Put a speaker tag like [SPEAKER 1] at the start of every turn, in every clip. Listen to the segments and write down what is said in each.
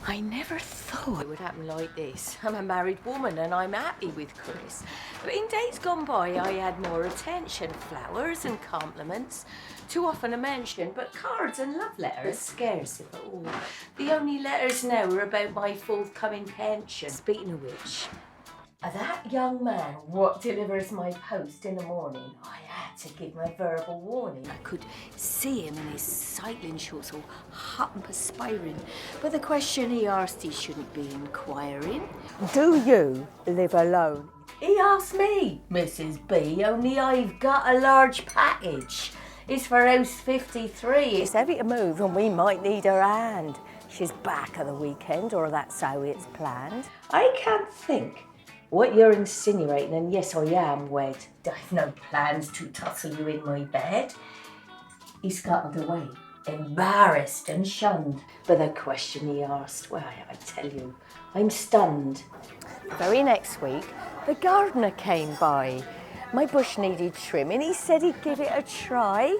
[SPEAKER 1] I never thought it would happen like this. I'm a married woman and I'm happy with Chris. But in days gone by, I had more attention, flowers and compliments. Too often a mention, but cards and love letters, scarce if at all. The only letters now are about my forthcoming pension. Speaking of which, that young man what delivers my post in the morning, I had to give him a verbal warning. I could see him in his cycling shorts all hot and perspiring. But the question he asked, he shouldn't be inquiring.
[SPEAKER 2] Do you live alone?
[SPEAKER 1] He asked me, Mrs. B, only I've got a large package. It's for house 53.
[SPEAKER 2] It's heavy to move and we might need her hand. She's back at the weekend, or that's how it's planned.
[SPEAKER 1] I can't think what you're insinuating, and yes, I am wed. I've no plans to tussle you in my bed. He scuttled away, embarrassed and shunned. But the question he asked, well, I tell you, I'm stunned.
[SPEAKER 2] The very next week, the gardener came by. My bush needed trimming. He said he'd give it a try.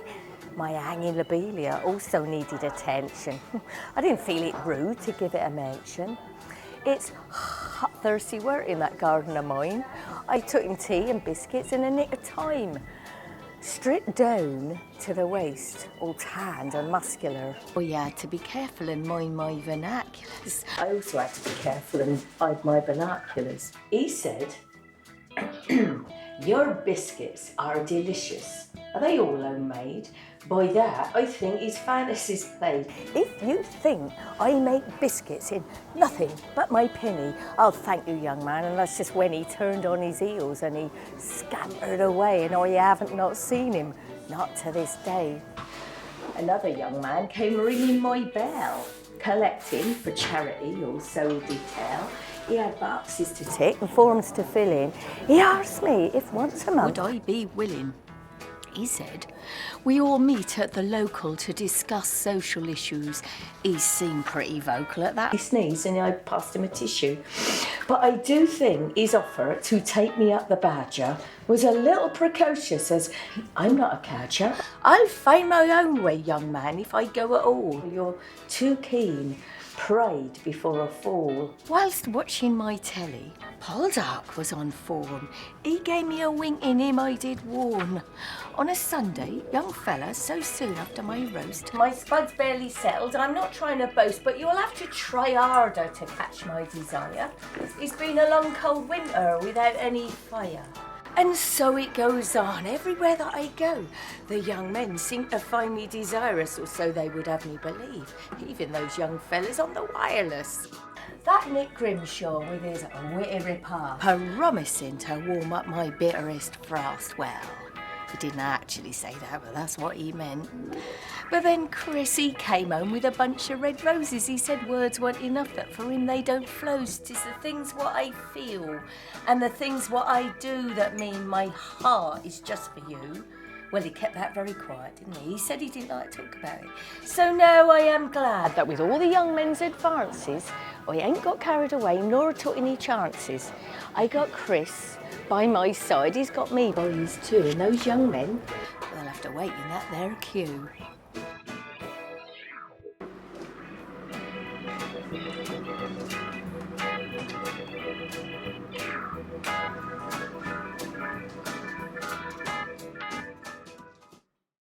[SPEAKER 2] My hanging lobelia also needed attention. I didn't feel it rude to give it a mention. It's hot, thirsty work in that garden of mine. I took him tea and biscuits in a nick of time. Stripped down to the waist, all tanned and muscular.
[SPEAKER 1] Oh, you had to be careful and mind my vernaculars. I also had to be careful and hide my binoculars. He said, your biscuits are delicious. Are they all homemade? By that, I think his fantasies played.
[SPEAKER 2] If you think I make biscuits in nothing but my penny, I'll thank you, young man. And that's just when he turned on his heels and he scampered away, and I haven't not seen him, not to this day.
[SPEAKER 1] Another young man came ringing my bell, collecting for charity, or so he did tell. He had boxes to
[SPEAKER 2] tick and forms to fill in. He asked me if once a month...
[SPEAKER 1] Would I be willing? He said, we all meet at the local to discuss social issues. He seemed pretty vocal at that. He sneezed and I passed him a tissue. But I do think his offer to take me up the Badger was a little precocious, as I'm not a catcher. I'll find my own way, young man, if I go at all. You're too keen. Pride before a fall. Whilst watching my telly, Paul Dark was on form. He gave me a wink in him I did warn. On a Sunday, young fella, so soon after my roast. My spud's barely settled. I'm not trying to boast, but you'll have to try harder to catch my desire. It's been a long cold winter without any fire. And so it goes on, everywhere that I go. The young men seem to find me desirous, or so they would have me believe. Even those young fellas on the wireless. That Nick Grimshaw with his witty repartee, promising to warm up my bitterest frost. Well, he didn't actually say that, but that's what he meant. But then Chris, he came home with a bunch of red roses. He said words weren't enough, that for him they don't flow. 'Tis the things what I feel and the things what I do that mean my heart is just for you. Well, he kept that very quiet, didn't he? He said he didn't like to talk about it. So now I am glad that with all the young men's advances, I ain't got carried away nor took any chances. I got Chris by my side, he's got me by his too, and those young men, they'll have to wait in that there queue.